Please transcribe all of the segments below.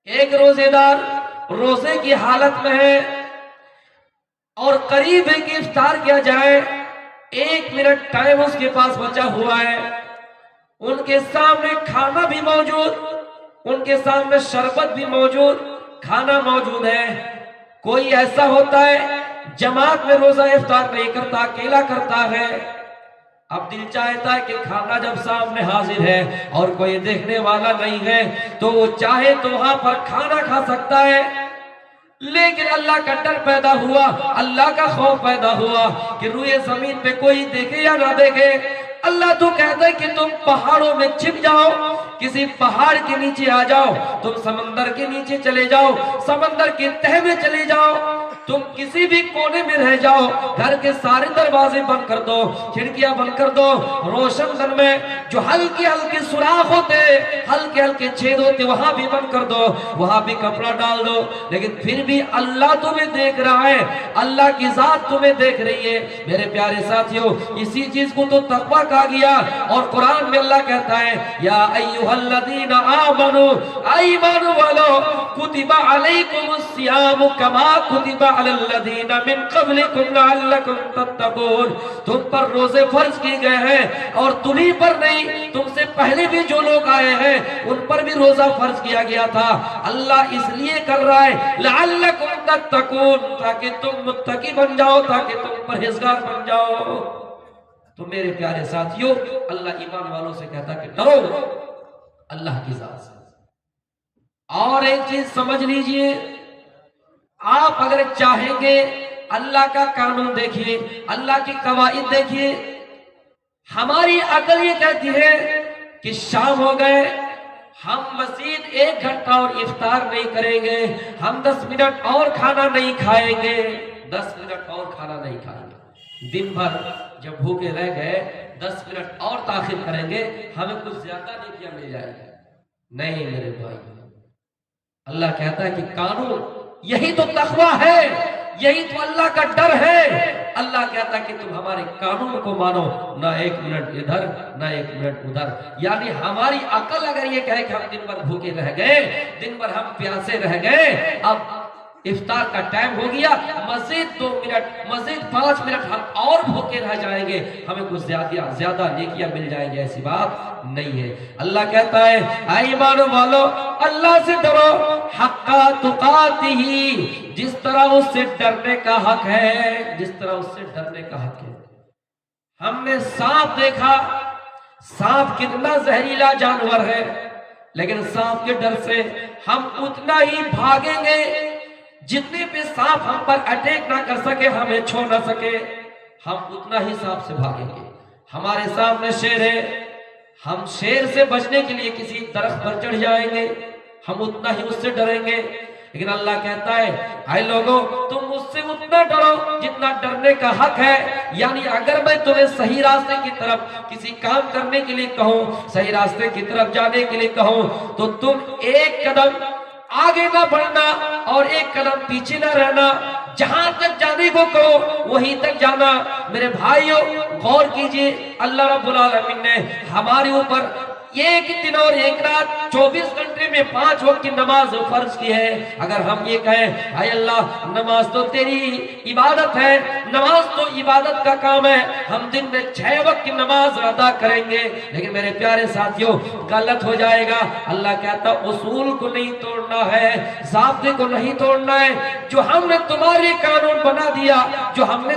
ایک روزے دار روزے کی حالت میں ہے اور قریب ہے کہ افطار کیا جائے، 1 منٹ ٹائم اس کے پاس بچا ہوا ہے، ان کے سامنے کھانا بھی موجود، ان کے سامنے شربت بھی موجود، کھانا موجود ہے۔ کوئی ایسا ہوتا ہے جماعت میں روزہ افطار نہیں کرتا، اکیلا کرتا ہے۔ اب دل چاہتا ہے کہ کھانا جب سامنے حاضر ہے اور کوئی دیکھنے والا نہیں ہے تو وہ چاہے تو وہاں پر کھانا کھا سکتا ہے، لیکن اللہ کا ڈر پیدا ہوا، اللہ کا خوف پیدا ہوا کہ روئے زمین پہ کوئی دیکھے یا نہ دیکھے۔ اللہ تو کہتا ہے کہ تم پہاڑوں میں چھپ جاؤ، کسی پہاڑ کے نیچے آ جاؤ، تم سمندر کے نیچے چلے جاؤ، سمندر کے تہہ میں چلے جاؤ، تم کسی بھی کونے میں رہ جاؤ، گھر کے سارے دروازے بند کر دو، کھڑکیاں بند کر دو، روشن دن میں جو ہلکے ہلکے سوراخ ہوتے، ہلکے ہلکے چھید ہوتے وہاں بھی بند کر دو، وہاں بھی کپڑا ڈال دو، لیکن پھر بھی اللہ تمہیں دیکھ رہا ہے، اللہ کی ذات تمہیں دیکھ رہی ہے۔ میرے پیارے ساتھیوں، اسی چیز کو تو تقویٰ کہا گیا، اور قرآن میں اللہ کہتا ہے یا ایھا الذین آمنوا، ایمان والو، کتب علیکم الصیام کما کتب علی الذین من قبلکم لعلکم تتقون، تم پر روزے فرض کیے گئے ہیں، اور تمہیں پر نہیں، تم سے پہلے بھی جو لوگ آئے ہیں ان پر بھی روزہ فرض کیا گیا تھا۔ اللہ اس لیے کر رہا ہے لعلکم تتقون، تاکہ تم متقی بن جاؤ، تاکہ تم پرہیزگار بن جاؤ۔ تو میرے پیارے ساتھیوں، اللہ ایمان والوں سے کہتا کہ ڈرو اللہ کی ذات سے۔ اور ایک چیز سمجھ لیجئے، آپ اگر چاہیں گے اللہ کا قانون دیکھیے، اللہ کی قواعد دیکھیے، ہماری عقل یہ کہتی ہے کہ شام ہو گئے، ہم مزید 1 گھنٹہ اور افطار نہیں کریں گے، ہم 10 منٹ اور کھانا نہیں کھائیں گے، 10 منٹ اور کھانا نہیں کھائیں گے۔ دن بھر جب بھوکے رہ گئے 10 منٹ اور تاخیر کریں گے، ہمیں کچھ زیادہ نیکیاں مل جائیں گی۔ نہیں میرے بھائی، اللہ کہتا ہے کہ قانون یہی تو تقویٰ ہے، یہی تو اللہ کا ڈر ہے۔ اللہ کہتا ہے کہ تم ہمارے قانون کو مانو، نہ 1 منٹ ادھر نہ 1 منٹ ادھر۔ یعنی ہماری عقل اگر یہ کہے کہ ہم دن بھر بھوکے رہ گئے، دن بھر ہم پیاسے رہ گئے، اب افطار کا ٹائم ہو گیا، مزید 2 منٹ، مزید 5 منٹ ہم اور بھوکے رہ جائیں گے، ہمیں کچھ زیادہ نیکیاں مل جائیں گے، ایسی بات نہیں ہے۔ اللہ کہتا ہے اے ایمان والو، اللہ سے ڈرو حق تقاتہ، جس طرح اس سے ڈرنے کا حق ہے، جس طرح اس سے ڈرنے کا حق ہے۔ ہم نے سانپ دیکھا، سانپ کتنا زہریلا جانور ہے، لیکن سانپ کے ڈر سے ہم اتنا ہی بھاگیں گے جتنے پہ سانپ ہم پر اٹیک نہ کر سکے، ہمیں چھو نہ سکے، ہم اتنا ہی سانپ سے بھاگیں گے۔ ہمارے سامنے شیر ہے، ہم شیر سے بچنے کے لیے کسی درخت پر چڑھ جائیں گے، ہم اتنا ہی اس سے ڈریں گے۔ لیکن اللہ کہتا ہے اے لوگوں، تم اس سے اتنا ڈرو جتنا ڈرنے کا حق ہے۔ یعنی اگر میں تمہیں صحیح راستے کی طرف کسی کام کرنے کے لیے کہوں، صحیح راستے کی طرف جانے کے لیے کہوں، تو تم 1 قدم آگے نہ بڑھنا اور 1 قدم پیچھے نہ رہنا، جہاں تک جانے کو کہو وہیں تک جانا۔ میرے بھائیوں غور کیجئے، اللہ رب العالمین نے ہمارے اوپر 1 دن اور 1 رات 24 گھنٹے میں 5 وقت کی نماز فرض کی ہے۔ اگر ہم یہ کہیں اے اللہ نماز تو تیری عبادت ہے، نماز تو عبادت کا کام ہے، ہم دن میں 6 وقت کی نماز ادا کریں گے، لیکن میرے پیارے ساتھیوں غلط ہو جائے گا۔ اللہ کہتا اصول کو نہیں توڑنا ہے، ضابطے کو نہیں توڑنا ہے۔ جو ہم نے تمہارے قانون بنا دیا، جو ہم نے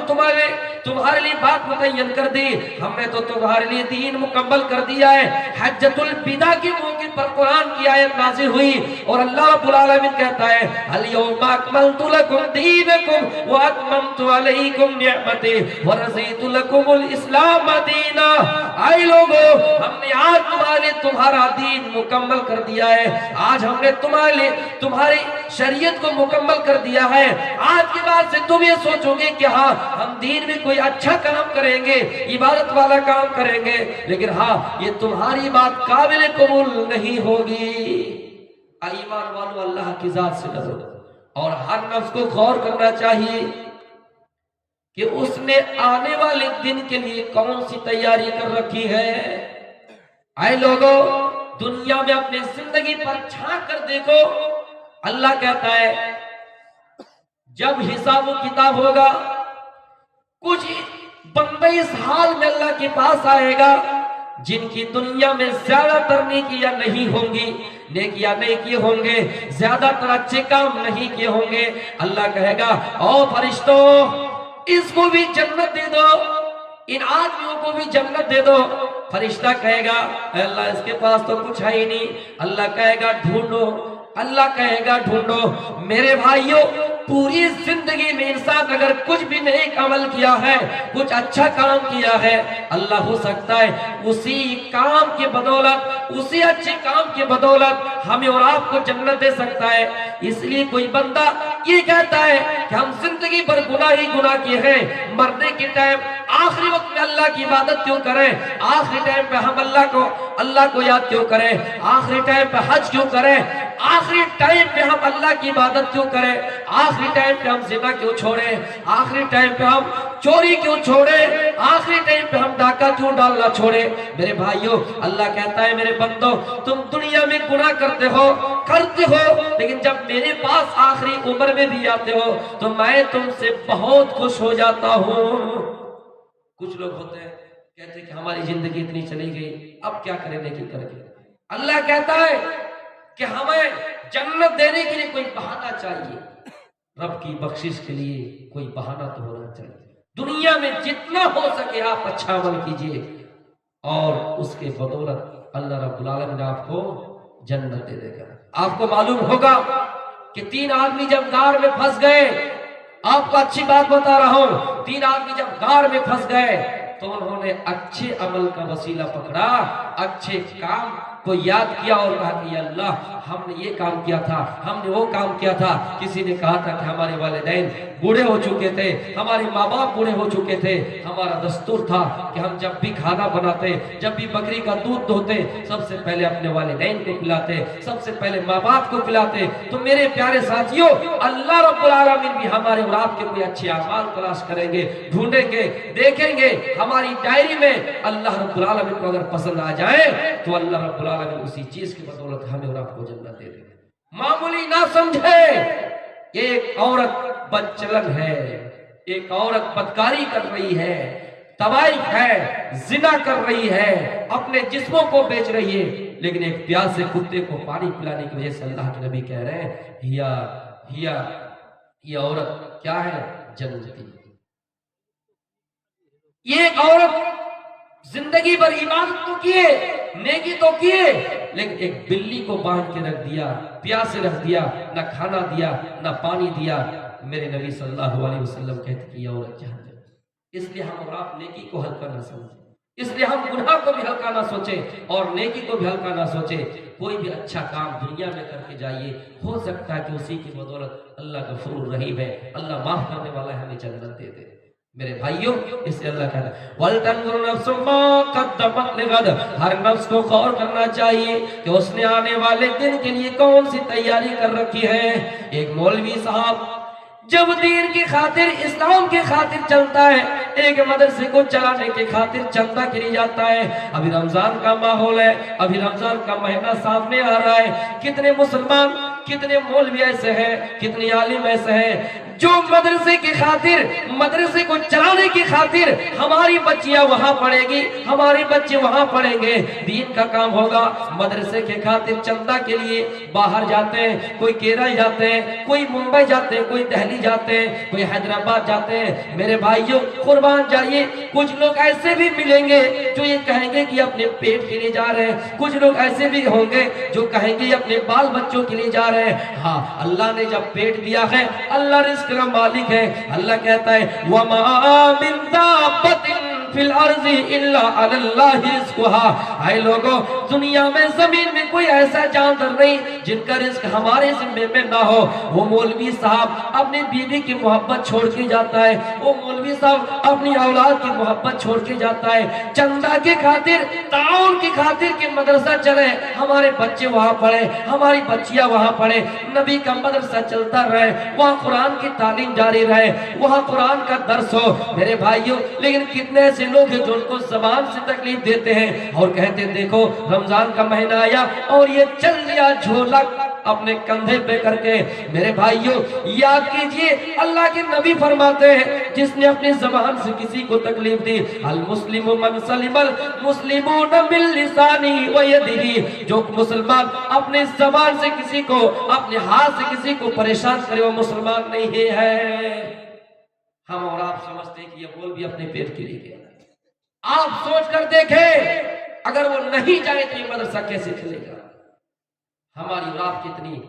تمہارے لیے بات متعین کر دی، ہم نے تو تمہارے لیے دین مکمل کر دیا ہے۔ حجۃ الوداع کے موقع پر قرآن کی آیت نازل ہوئی اور اللہ رب العالمین کہتا ہے الیوم اکملت لکم دینکم واتممت علیکم نعمتی ورضیت لکم الاسلام دینا۔ اے لوگو، ہم نے آج تمہارے لیے تمہارا دین مکمل کر دیا ہے، آج ہم نے تمہارے لیے تمہاری شریعت کو مکمل کر دیا ہے۔ آج کے بعد سے تم یہ سوچو گے کہ ہاں ہم دین میں کوئی اچھا کام کریں گے، عبادت والا کام کریں گے، لیکن ہاں یہ تمہاری بات قابل قبول نہیں ہوگی۔ ایمان والو اللہ کی ذات سے ڈرو، اور ہر نفس کو غور کرنا چاہیے کہ اس نے آنے والے دن کے لیے کون سی تیاری کر رکھی ہے۔ اے لوگوں، دنیا میں اپنی زندگی پر جھانک کر دیکھو، اللہ کہتا ہے جب حساب و کتاب ہوگا کچھ بندے اس حال میں اللہ کے پاس آئے گا جن کی دنیا میں زیادہ تر نیکیاں نہیں ہوں گی، نیکیاں نہیں کیے ہوں گے، زیادہ تر اچھے کام نہیں کیے ہوں گے۔ اللہ کہے گا او فرشتوں اس کو بھی جنت دے دو، ان آدمیوں کو بھی جنت دے دو۔ فرشتہ کہے گا اے اللہ اس کے پاس تو کچھ ہے ہی نہیں۔ اللہ کہے گا ڈھونڈو، اللہ کہے گا ڈھونڈو۔ میرے بھائیوں پوری زندگی میں انسان اگر کچھ بھی نیک عمل کیا ہے، کچھ اچھا کام کیا ہے، اللہ ہو سکتا ہے اسی کام کی بدولت، اسی اچھے کام کی بدولت ہمیں اور آپ کو جنت دے سکتا ہے۔ اس لیے کوئی بندہ یہ کہتا ہے کہ ہم زندگی پر گناہ ہی گناہ کیے ہیں، مرنے کے ٹائم آخری وقت میں اللہ کی عبادت کیوں کریں، آخری ٹائم پہ ہم اللہ کو یاد کیوں کریں، آخری ٹائم پہ حج کیوں کریں، آخری ٹائم پہ ہم اللہ کی عبادت کیوں کریں، آخری ٹائم پہ ہم زنا کیوں چھوڑیں، آخری ٹائم پہ ہم چوری کیوں چھوڑیں، آخری ٹائم پہ ہم ڈاکہ کیوں ڈالنا چھوڑیں۔ میرے بھائیوں اللہ کہتا ہے میرے بندو تم دنیا میں گناہ کرتے ہو لیکن جب میرے پاس آخری عمر میں بھی آتے ہو تو میں تم سے بہت خوش ہو جاتا ہوں۔ کچھ لوگ ہوتے ہیں کہتے ہیں کہ ہماری زندگی اتنی چلی گئی اب کیا کریں نیکی کر کے۔ اللہ کہتا ہے کہ ہمیں جنت دینے کے لیے کوئی بہانہ چاہیے، رب کی بخشش کے لیے کوئی بہانہ تو ہونا چاہیے۔ دنیا میں جتنا ہو سکے آپ اچھا عمل کیجئے اور اس کے بدولت اللہ رب العالمین آپ کو جنت دے دے گا۔ آپ کو معلوم ہوگا کہ 3 آدمی جب غار میں پھنس گئے، آپ کو اچھی بات بتا رہا ہوں، 3 آدمی جب غار میں پھنس گئے تو انہوں نے اچھے عمل کا وسیلہ پکڑا، اچھے کام کو یاد کیا اور کہا کہ یا اللہ ہم نے یہ کام کیا تھا، ہم نے وہ کام کیا تھا۔ کسی نے کہا تھا کہ ہمارے والدین بوڑھے ہو چکے تھے، ہمارے ماں باپ بوڑھے ہو چکے تھے، ہمارا دستور تھا کہ ہم جب بھی کھانا بناتے، جب بھی بکری کا دودھ دھوتے، سب سے پہلے اپنے والدین کو پلاتے، سب سے پہلے ماں باپ کو پلاتے۔ تو میرے پیارے ساتھیوں اللہ رب العالمین بھی ہمارے اور آپ کے کوئی اچھے اعمال تلاش کریں گے، ڈھونڈیں گے، دیکھیں گے ہماری ڈائری میں اللہ رب العالمین کو اگر پسند آ جائے تو اللہ رب العالمین اسی چیز کی بدولت ہمیں اور آپ کو جنت دے دے۔ معمولی نہ سمجھے، ایک عورت بدچلن ہے، ایک عورت بدکاری کر رہی ہے، تباہی ہے، زنا کر رہی ہے، اپنے جسموں کو بیچ رہی ہے، لیکن ایک پیاسے کتے کو پانی پلانے کی وجہ سے اللہ کے نبی کہہ رہے ہیں یہ عورت کیا ہے؟ جنتی۔ یہ ایک عورت زندگی بھر عبادت تو کیے، نیکی تو کیے، لیکن ایک بلی کو باندھ کے رکھ دیا، پیاسے رکھ دیا، نہ کھانا دیا نہ پانی دیا۔ میرے نبی صلی اللہ علیہ وسلم کہتے کہ یہ عورت جہنم۔ اس لیے ہم اور آپ نیکی کو ہلکا نہ سمجھیں، اس لیے ہم گناہ کو بھی ہلکا نہ سوچیں اور نیکی کو بھی ہلکا نہ سوچیں۔ کوئی بھی اچھا کام دنیا میں کر کے جائیے، ہو سکتا ہے کہ اسی کی بدولت اللہ غفور رحیم ہے، اللہ معاف کرنے والا ہے، ہمیں جنت دے دے۔ میرے بھائیوں اس سے اللہ کہتا ہے وَلْتَنْظُرْ نَفْسٌ مَا قَدَّمَتْ لِغَدٍ، ہر نفس کو غور کرنا چاہیے کہ اس نے آنے والے دن کے لیے کون سی تیاری کر رکھی ہے۔ ایک مولوی صاحب جب دین کی خاطر، اسلام کی خاطر چلتا ہے، ایک مدرسے کو چلانے کی خاطر چندہ کے لیے جاتا ہے۔ ابھی رمضان کا ماحول ہے، ابھی رمضان کا مہینہ سامنے آ رہا ہے، کتنے مسلمان، کتنے مولوی ایسے ہیں، کتنے عالم ایسے ہیں جو مدرسے کی خاطر، مدرسے کو چلانے کی خاطر ہماری بچیاں وہاں پڑھے گی، ہمارے بچے وہاں پڑھیں گے، دین کا کام ہوگا، مدرسے کے خاطر چندہ کے لیے باہر جاتے ہیں، کوئی کیرل جاتے ہیں، کوئی ممبئی جاتے ہیں، کوئی دہلی جاتے ہیں، کوئی حیدرآباد جاتے ہیں۔ میرے بھائیوں قربان جائیے، کچھ لوگ ایسے بھی ملیں گے جو یہ کہیں گے کہ اپنے پیٹ کے لیے جا رہے ہیں، کچھ لوگ ایسے بھی ہوں گے جو کہیں گے اپنے بال بچوں کے لیے جا رہے ہیں۔ ہاں اللہ نے جب پیٹ دیا ہے، اللہ رزق کا مالک ہے، اللہ کہتا ہے وَمَا مِن دَابَّةٍ فِي الْأَرْضِ إِلَّا عَلَى اللَّهِ رِزْقُهَا۔ اے لوگوں دنیا میں زمین میں کوئی ایسا جاندار نہیں جن کا رزق ہمارے ذمے میں نہ ہو۔ وہ مولوی صاحب اپنی بیوی کی محبت چھوڑ کے جاتا ہے، وہ مولوی صاحب اپنی اولاد کی محبت چھوڑ کے جاتا ہے، چندہ کی خاطر، تعاون کی خاطر کہ مدرسہ چلے، ہمارے بچے وہاں پڑھے، ہماری بچیاں وہاں پڑھے، نبی کا مدرسہ چلتا رہے، وہاں قرآن کی تعلیم جاری رہے، وہاں قرآن کا درس ہو۔ میرے بھائیوں لیکن کتنے ایسے لوگ ہیں جو ان کو زبان سے تکلیف دیتے ہیں اور کہتے ہیں دیکھو رمضان کا مہینہ آیا اور یہ چل لیا جھولا اپنے کندھے پہ کر کے میرے بھائیوں یاد کیجئے اللہ کے نبی فرماتے ہیں جس نے اپنی زبان سے کسی کو تکلیف دی المسلم من سلم المسلمون من لسانہ و یدہ، جو مسلمان اپنے زبان سے کسی کو اپنے ہاتھ سے کسی کو پریشان کرے وہ مسلمان نہیں ہے۔ ہم اور آپ سمجھتے ہیں کہ یہ بول بھی اپنے پیٹ کے لیے گیا، آپ سوچ کر دیکھیں اگر وہ نہیں جائے تو یہ مدرسہ کیسے چلے گا؟ ہماری اور آپ کی اتنی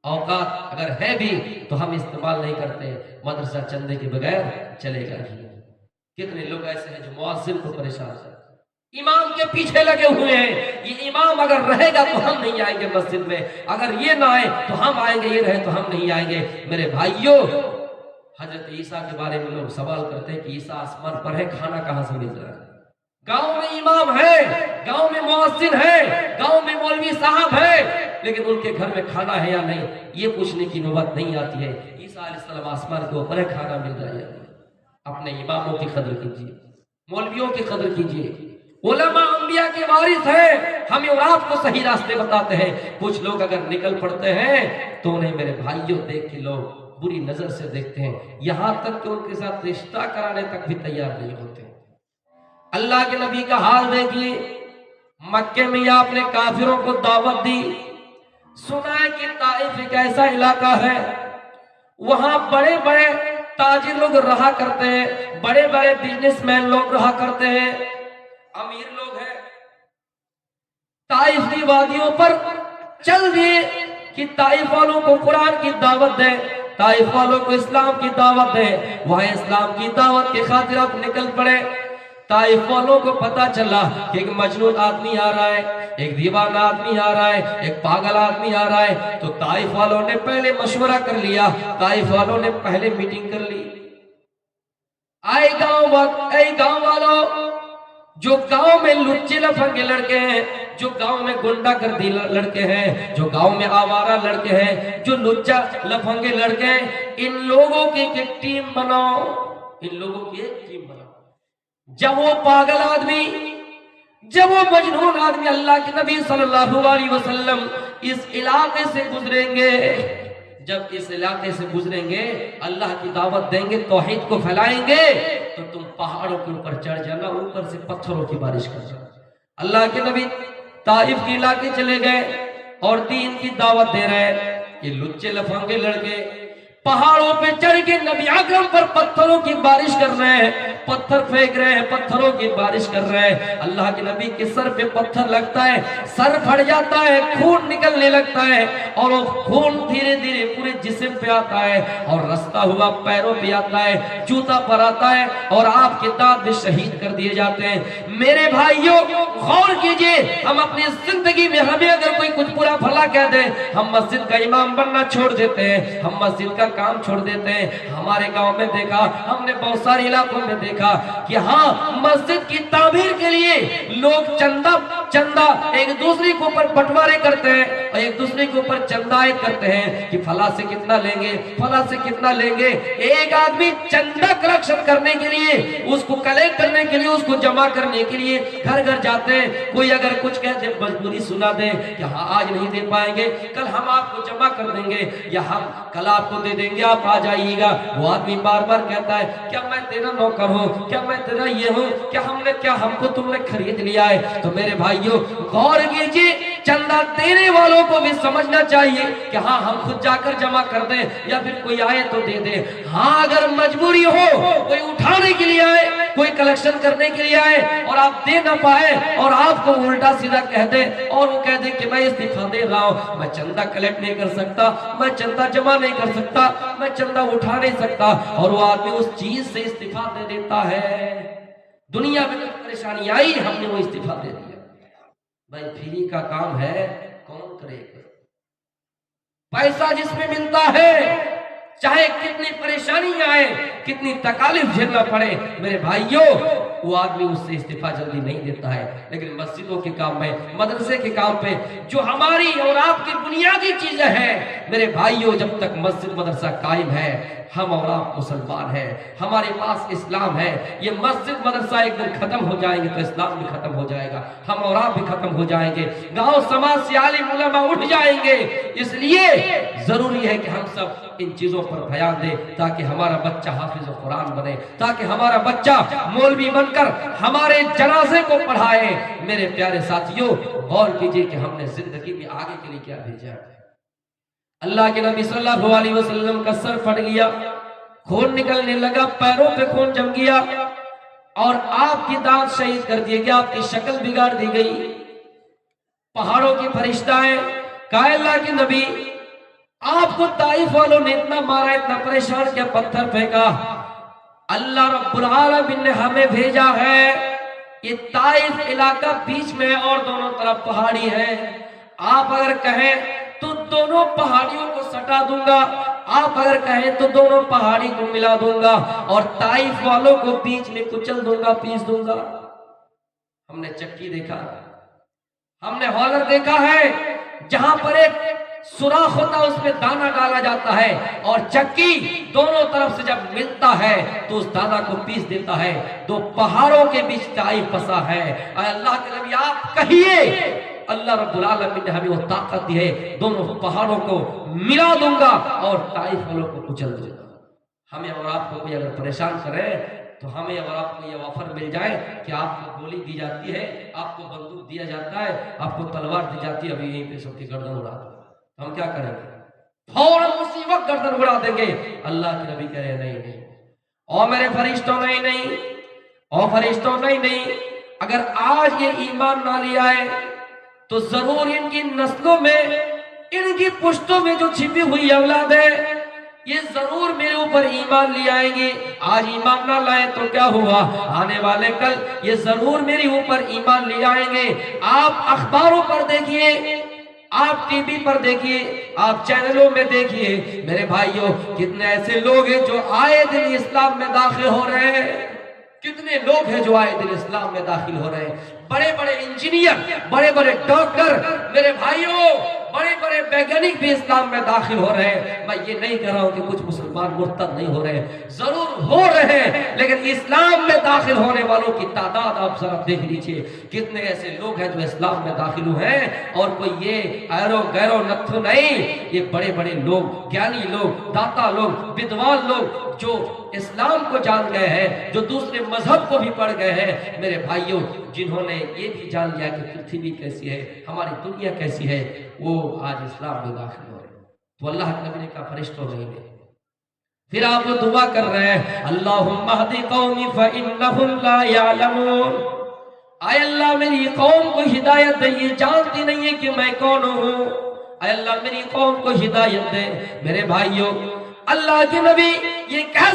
اوقات اگر ہے بھی تو ہم استعمال نہیں کرتے، مدرسہ چندے کے بغیر چلے گا ہی۔ کتنے لوگ ایسے ہیں جو مؤذن کو پریشان کرتے، امام کے پیچھے لگے ہوئے ہیں، یہ امام اگر رہے گا تو ہم نہیں آئیں گے مسجد میں، اگر یہ نہ آئے تو ہم آئیں گے، یہ رہے تو ہم نہیں آئیں گے۔ میرے بھائیوں حضرت عیسیٰ کے بارے میں لوگ سوال کرتے ہیں کہ عیسیٰ آسمان پر ہے، کھانا کہاں سے مل رہا ہے؟ گاؤں میں امام ہے، گاؤں میں مؤذن ہے، گاؤں میں مولوی صاحب ہے، لیکن ان کے گھر میں کھانا ہے یا نہیں یہ پوچھنے کی نوبت نہیں آتی ہے۔ عیسیٰ علیہ السلام آسمان کے اوپر ہے، کھانا مل رہا ہے۔ اپنے اماموں کی قدر کیجیے، مولویوں کی قدر کیجیے، علماء انبیاء کے وارث ہیں، ہمیں اور آپ کو صحیح راستے بتاتے ہیں۔ کچھ لوگ اگر نکل پڑتے ہیں تو انہیں میرے بھائیوں دیکھ کے لوگ بری نظر سے دیکھتے ہیں، یہاں تک کہ ان کے ساتھ رشتہ کرانے تک بھی تیار نہیں ہوتے۔ اللہ کے نبی کا حال دیکھیے، مکے میں آپ نے کافروں کو دعوت دی، سنا ہے کہ طائف ایک ایسا علاقہ ہے وہاں بڑے بڑے تاجر لوگ رہا کرتے ہیں، بڑے بڑے بزنس مین لوگ رہا کرتے ہیں، امیر لوگ ہیں۔ طائف کی وادیوں پر چل دیے کہ طائف والوں کو قرآن کی دعوت دیں، طائف والوں کو اسلام کی دعوت دیں، وہاں اسلام کی دعوت کے خاطر آپ نکل پڑے۔ طائف والوں کو پتا چلا کہ ایک مجنون آدمی آ رہا ہے، ایک دیوانہ آدمی آ رہا ہے، ایک پاگل آدمی آ رہا ہے، تو طائف والوں نے پہلے مشورہ کر لیا، طائف والوں نے پہلے میٹنگ کر لی۔ آئے گاؤں والوں، جو گاؤں میں لچے لفنگے لڑکے ہیں، جو گاؤں میں گنڈا گردی لڑکے ہیں، جو گاؤں میں آوارہ لڑکے ہیں، جو لچا لفنگے لڑکے ہیں، ان لوگوں کی ایک ٹیم بناؤ، ان لوگوں کی ایک ٹیم بناؤ۔ جب وہ پاگل آدمی، جب وہ مجنون آدمی اللہ کے نبی صلی اللہ علیہ وسلم اس علاقے سے گزریں گے، جب اس علاقے سے گزریں گے، اللہ کی دعوت دیں گے، توحید کو پھیلائیں گے، تو تم پہاڑوں کے اوپر چڑھ جانا، اوپر سے پتھروں کی بارش کر جانا۔ اللہ کے نبی طائف کے علاقے چلے گئے اور دین کی دعوت دے رہے ہیں۔ یہ لچے لفنگے لڑکے پہاڑوں پہ چڑھ کے نبی اکرم پر پتھروں کی بارش کر رہے ہیں، پتھر پھینک رہے ہیں، پتھروں کی بارش کر رہے ہیں۔ اللہ کے نبی کے سر پہ پتھر لگتا ہے، سر پھٹ جاتا ہے، خون نکلنے لگتا ہے، اور وہ خون دھیرے دھیرے پورے جسم پہ آتا ہے اور رستا ہوا پیروں پہ آتا ہے، جوتا پر آتا ہے، اور آپ کے دانت بھی شہید کر دیے جاتے ہیں۔ میرے بھائیوں غور کیجئے، ہم اپنی زندگی میں ہمیں اگر کوئی کچھ برا بھلا کہہ دے، ہم مسجد کا امام بننا چھوڑ دیتے ہیں، ہم مسجد کا کام چھوڑ دیتے ہیں۔ ہمارے گاؤں میں دیکھا، ہم نے بہت سارے علاقوں میں دیکھا کہ ہاں مسجد کی تعمیر کے لیے لوگ چندہ ایک دوسرے کے اوپر بٹوارے کرتے ہیں اور ایک دوسرے کے اوپر چندہ عائد کرتے ہیں کہ فلاں سے کتنا لیں گے، فلاں سے کتنا لیں گے۔ ایک آدمی چندہ کلیکشن کرنے کے لیے، اس کو کلیکٹ کرنے کے لیے، اس کو جمع کرنے کے لیے گھر گھر جاتے ہیں۔ کوئی اگر کچھ کہتے ہیں مجبوری سنا دیں کہ ہاں آج نہیں دے پائیں گے، کل ہم آپ کو جمع کر دیں گے، یا ہم کل آپ کو دے دیں گے، آپ آ جائیے گا۔ وہ آدمی بار بار کہتا ہے کیا میں تیرا نوکر ہوں، کیا میں تیرا یہ ہوں، کیا ہم کو تم نے خرید لیا ہے؟ تو میرے بھائیوں غور کیجئے، چندہ دینے والوں کو بھی سمجھنا چاہیے کہ ہاں ہم خود جا کر جمع کر دیں یا پھر کوئی آئے تو دے دے۔ ہاں اگر مجبوری ہو، کوئی اٹھانے کے لیے آئے، کوئی کلیکشن کرنے کے لیے آئے اور آپ دے نہ پائے اور آپ کو الٹا سیدھا کہہ دے اور وہ کہہ دے کہ میں استعفا دے رہا ہوں، میں چندہ کلیکٹ نہیں کر سکتا، میں چندہ جمع نہیں کر سکتا، میں چندہ اٹھا نہیں سکتا، اور وہ آدمی اس چیز سے استعفا دے دیتا ہے۔ دنیا میں کچھ پریشانی آئی، ہم نے وہ استعفا دے دیا۔ بھائی فری کا کام ہے، کون کرے گا؟ پیسہ جس میں ملتا ہے، چاہے کتنی پریشانی آئے، کتنی تکالیف جھیلنا پڑے، میرے بھائیوں وہ آدمی اس سے استعفا جلدی نہیں دیتا ہے۔ لیکن مسجدوں کے کام میں، مدرسے کے کام پہ، جو ہماری اور آپ کی بنیادی چیزیں ہیں، میرے بھائیوں جب تک مسجد مدرسہ قائم ہے ہم اور آپ مسلمان ہیں، ہمارے پاس اسلام ہے۔ یہ مسجد مدرسہ ایک دن ختم ہو جائیں گے تو اسلام بھی ختم ہو جائے گا، ہم اور آپ بھی ختم ہو جائیں گے، گاؤں سماج سے عالم علماء اٹھ جائیں گے۔ اس لیے ضروری ہے کہ ہم سب ان چیزوں پر دھیان دیں تاکہ ہمارا بچہ حافظ قرآن بنے، تاکہ ہمارا بچہ مولوی بن کر ہمارے جنازے کو پڑھائے۔ میرے پیارے ساتھیوں، غور کیجئے کہ ہم نے زندگی میں آگے کے لیے کیا بھیجا ہے۔ اللہ کے نبی صلی اللہ علیہ وسلم کا سر پھٹ گیا، خون نکلنے لگا، پیروں پہ خون جم گیا اور آپ کی دانت شہید کر دیے گیا، آپ کی شکل بگاڑ دی گئی۔ پہاڑوں کی فرشتہ آئے، کہا اللہ کے نبی آپ کو طائف والوں نے اتنا مارا، اتنا پریشان کیا، پتھر پھینکا، اللہ رب العالمین نے ہمیں بھیجا ہے، یہ طائف علاقہ بیچ میں اور دونوں طرف پہاڑی ہے، آپ اگر کہیں تو دونوں پہاڑیوں کو سٹا دوں گا، آپ اگر کہیں تو دونوں پہاڑی کو ملا دوں گا اور طائف والوں کو بیچ میں کچل دوں گا، پیس دوں گا۔ ہم نے چکی دیکھا، ہم نے ہالر دیکھا ہے، جہاں پر ایک سوراخ ہوتا ہے اس میں دانا ڈالا جاتا ہے اور چکی دونوں طرف سے جب ملتا ہے تو اس دانا کو پیس دیتا ہے۔ دو پہاڑوں کے بیچ طائف پسا ہے۔ اے اللہ کے نبی آپ کہیے اللہ رب العالمین نے ہمیں وہ طاقت دی ہے، دونوں پہاڑوں کو ملا دوں گا اور طائف والوں کو کچل دوں گا۔ ہمیں اور آپ کو کوئی اگر پریشان کرے تو ہمیں اور آپ کو یہ آفر مل جائے کہ آپ کو گولی دی جاتی ہے، آپ کو بندوق دیا جاتا ہے، آپ کو تلوار دی جاتی ہے، ابھی یہیں پہ سب کی گردن اڑا دو، ہم کیا کریں گے؟ فوراً اسی وقت گردن اڑا دیں گے۔ اللہ کے نبی کہہ رہے نہیں نہیں، اور میرے فرشتوں نہیں، اور فرشتوں نہیں، اگر آج یہ ایمان نہ لے آئے تو ضرور ان کی نسلوں میں، ان کی پشتوں میں جو چھپی ہوئی اولاد ہے یہ ضرور میرے اوپر ایمان لے آئیں گے۔ آج ایمان نہ لائے تو کیا ہوا، آنے والے کل یہ ضرور میرے اوپر ایمان لے آئیں گے۔ آپ اخباروں پر دیکھیے، آپ ٹی وی پر دیکھیے، آپ چینلوں میں دیکھیے، میرے بھائیوں کتنے ایسے لوگ ہیں جو آئے دن اسلام میں داخل ہو رہے ہیں، کتنے لوگ ہیں جو آئے دن اسلام میں داخل ہو رہے ہیں، بڑے بڑے انجینئر، بڑے بڑے ڈاکٹر، میرے بھائیوں بڑے بڑے ویگانک بھی اسلام میں داخل ہو رہے ہیں۔ میں یہ نہیں کہہ رہا ہوں کہ کچھ مسلمان مرتد نہیں ہو رہے، ضرور ہو رہے ہیں، لیکن اسلام میں داخل ہونے والوں کی تعداد آپ ذرا دیکھ لیجئے، کتنے ایسے لوگ ہیں جو اسلام میں داخل ہوئے ہیں، اور کوئی یہ ایرو گیرو نتھو نہیں، یہ بڑے بڑے لوگ، گیانی لوگ، داتا لوگ، بدوان لوگ جو اسلام کو جان گئے ہیں، جو دوسرے مذہب کو بھی پڑھ گئے ہیں، میرے بھائیوں جنہوں نے یہ بھی جان لیا کہ پرتھوی کیسی ہے، ہماری دنیا کیسی ہے، وہ آج اسلام میں داخل ہو رہے ہیں۔ تو اللہ کے نبی نے کہا فرشتوں نہیں لے، پھر آپ وہ دعا کر رہے ہیں اللہم اہدی قومی فإنہم لا یعلمون، اے اللہ میری قوم کو ہدایت دے، یہ جانتی نہیں ہے کہ میں کون ہوں، اے اللہ میری قوم کو ہدایت دے۔ میرے بھائیوں اللہ کے نبی یہ کہہ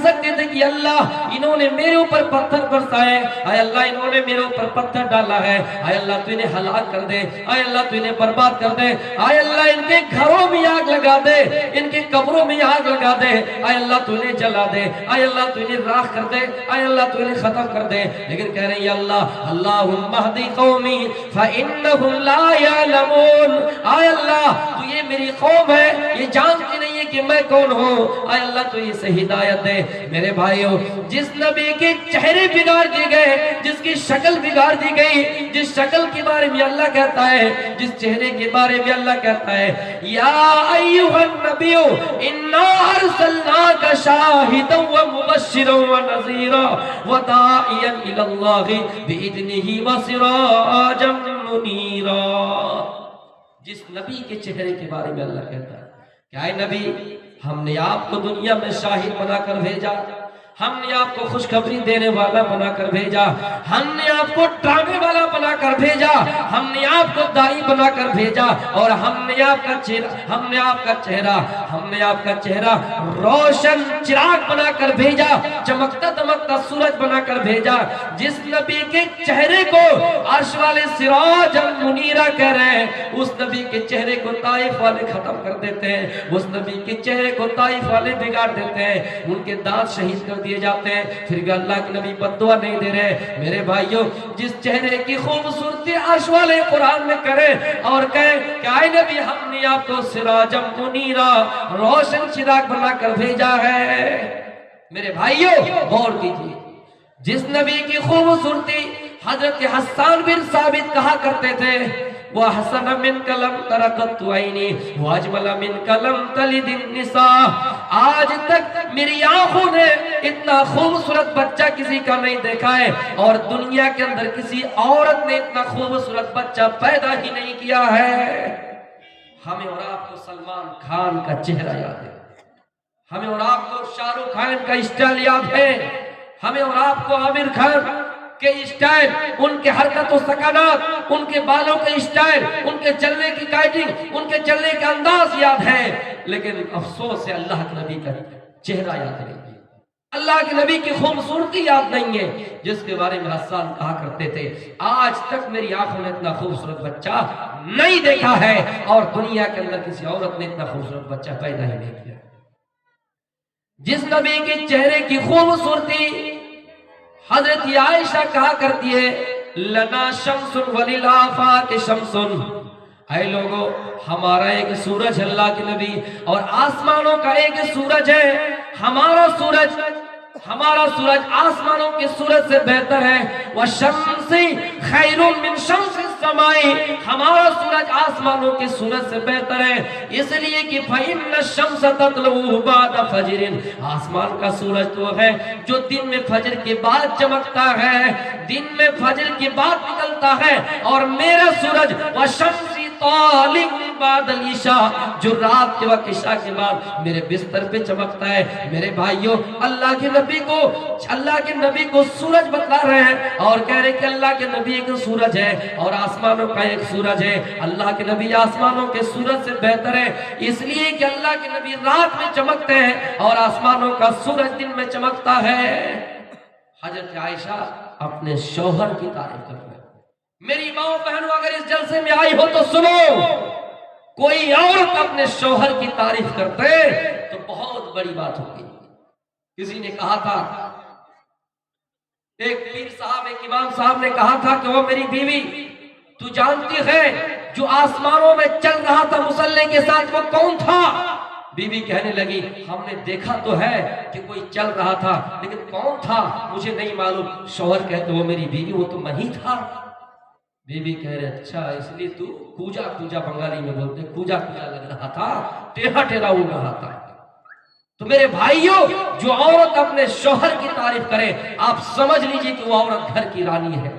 سکتے تھے کہ اللہ انہوں نے میرے اوپر پتھر برسائے، اے اللہ انہوں نے میرے اوپر پتھر ڈالا ہے، اے اللہ تو انہیں ہلاک کر دے، اے اللہ تو انہیں برباد کر دے، اے اللہ ان کے گھروں میں آگ لگا دے، ان کے قبروں میں آگ لگا دے، اے اللہ تو انہیں جلا دے، اے اللہ تو انہیں راکھ کر دے، اے اللہ تو انہیں ختم کر دے۔ لیکن کہہ رہے ہیں اللہ اللہم اہدی قومی فإنہم لا یعلمون، اے اللہ تو یہ میری قوم ہے، یہ جانتی نہیں ہے کہ میں کون ہوں، اے اللہ تو اسے ہدایت دے۔ میرے بھائیوں جس نبی کے چہرے بگاڑ دیے گئے، جس کی شکل بگاڑ دی گئی، جس شکل کے بارے میں اللہ کہتا ہے، جس چہرے کے بارے میں اللہ کہتا ہے یا ایھا النبی انا ارسلناک شاہدا ومبشرا ونذیرا وداعیا الی اللہ باذنہ وسراجا منیرا، جس نبی کے چہرے کے بارے میں اللہ کہتا ہے کہ اے نبی ہم نے آپ کو دنیا میں شاہد بنا کر بھیجا، ہم نے آپ کو خوشخبری دینے والا بنا کر بھیجا، ہم نے آپ کو ڈرانے والا بنا کر بھیجا، ہم نے آپ کو دائی بنا کر بھیجا، اور ہم نے آپ کا چہرہ روشن چراغ بنا کر بھیجا، چمکتا دمکتا سورج بنا کر بھیجا۔ جس نبی کے چہرے کو عرش والے سراج المنیرہ کہہ رہے ہیں، اس نبی کے چہرے کو طائف والے ختم کر دیتے ہیں، اس نبی کے چہرے کو طائف والے بگاڑ دیتے ہیں، ان کے دانت شہید کر دیے جاتے ہیں، پھر بھی اللہ کے نبی بد دعا نہیں دے رہے۔ میرے بھائیوں، جس چہرے کی خوبصورتی عرش والے قرآن میں کرے اور کہے کہ اے نبی ہم نے آپ کو سراجم منیرا، روشن چراغ بنا کر بھیجا ہے۔ میرے بھائیوں غور کیجیے، جس نبی کی خوبصورتی حضرت حسان بن ثابت کہا کرتے تھے وَحَسَنَ مِنْكَ لَمْ تَرَ قَطُّ عَيْنِي وَأَجْمَلَ مِنْكَ لَمْ تَلِدِ النِّسَاءُ، آج تک میری آنکھوں نے اتنا خوبصورت بچہ کسی کا نہیں دیکھا ہے، اور دنیا کے اندر کسی عورت نے اتنا خوبصورت بچہ پیدا ہی نہیں کیا ہے۔ ہمیں اور آپ کو سلمان خان کا چہرہ یاد ہے، ہمیں اور آپ کو شاہ رخ خان کا اسٹائل یاد ہے، ہمیں اور آپ کو عامر خان کے اسٹائل، ان کے حرکت و سکنات، ان کے بالوں کے اسٹائل، ان کے چلنے کی کائٹنگ، ان کے چلنے کا انداز یاد ہے، لیکن افسوس ہے اللہ کے نبی کا چہرہ یاد نہیں ہے، اللہ کے نبی کی خوبصورتی یاد نہیں ہے، جس کے بارے میں حسان کہا کرتے تھے آج تک میری آنکھوں نے اتنا خوبصورت بچہ نہیں دیکھا ہے، اور دنیا کے اندر کسی عورت نے اتنا خوبصورت بچہ پیدا ہی نہیں کیا۔ جس نبی کے چہرے کی خوبصورتی حضرت عائشہ کہا کرتی ہے لنا شمس وللآفاق شمس، اے لوگوں ہمارا ایک سورج اللہ کے نبی، اور آسمانوں کا ایک سورج ہے، ہمارا سورج آسمانوں کے سورج سے بہتر ہے، وَالشَّمْسِ خَيْرٌ مِّن شَمْسِ السَّمَاءِ، ہمارا سورج آسمانوں کے سورج سے بہتر ہے، اس لیے کہ فَإِنَّ الشَّمْسَ تَطْلُعُ بَعْدَ فَجْرٍ، آسمان کا سورج تو ہے جو دن میں فجر کے بعد چمکتا ہے، دن میں فجر کے بعد نکلتا ہے، اور میرا سورج وَالشَّمْسِ طالع بعد العشاء، جو رات کے وقت عشاء کے بعد میرے بستر پہ چمکتا ہے۔ میرے بھائیوں اللہ کے نبی کو سورج بتلا رہے ہیں اور کہہ رہے کہ اللہ کے نبی ایک سورج ہے اور آسمانوں کا ایک سورج ہے، اللہ کے نبی آسمانوں کے سورج سے بہتر ہے، اس لیے کہ اللہ کے نبی رات میں چمکتے ہیں اور آسمانوں کا سورج دن میں چمکتا ہے۔ حضرت عائشہ اپنے شوہر کی تعریف کرتے ہیں۔ میری ماں بہنوں اگر اس جلسے میں آئی ہو تو سنو، کوئی عورت اپنے شوہر کی تعریف کرتے تو بہت بڑی بات ہوگی۔ کسی نے کہا تھا، ایک پیر صاحب، ایک امام صاحب نے کہا تھا کہ وہ میری بیوی، تو جانتی ہے جو آسمانوں میں چل رہا تھا مصلے کے ساتھ وہ کون تھا؟ بیوی کہنے لگی ہم نے دیکھا تو ہے کہ کوئی چل رہا تھا لیکن کون تھا مجھے نہیں معلوم۔ شوہر کہتے وہ میری بیوی، وہ تو میں ہی تھا۔ بیوی کہہ رہے اچھا اس لیے تو کوجا کوجا بنگالی میں بولتے کوجا کوجا لگ رہا تھا، ٹیڑھا ٹیڑھا اڑ رہا تھا۔ تو میرے بھائیوں جو عورت اپنے شوہر کی تعریف کرے آپ سمجھ لیجئے کہ وہ عورت گھر کی رانی ہے۔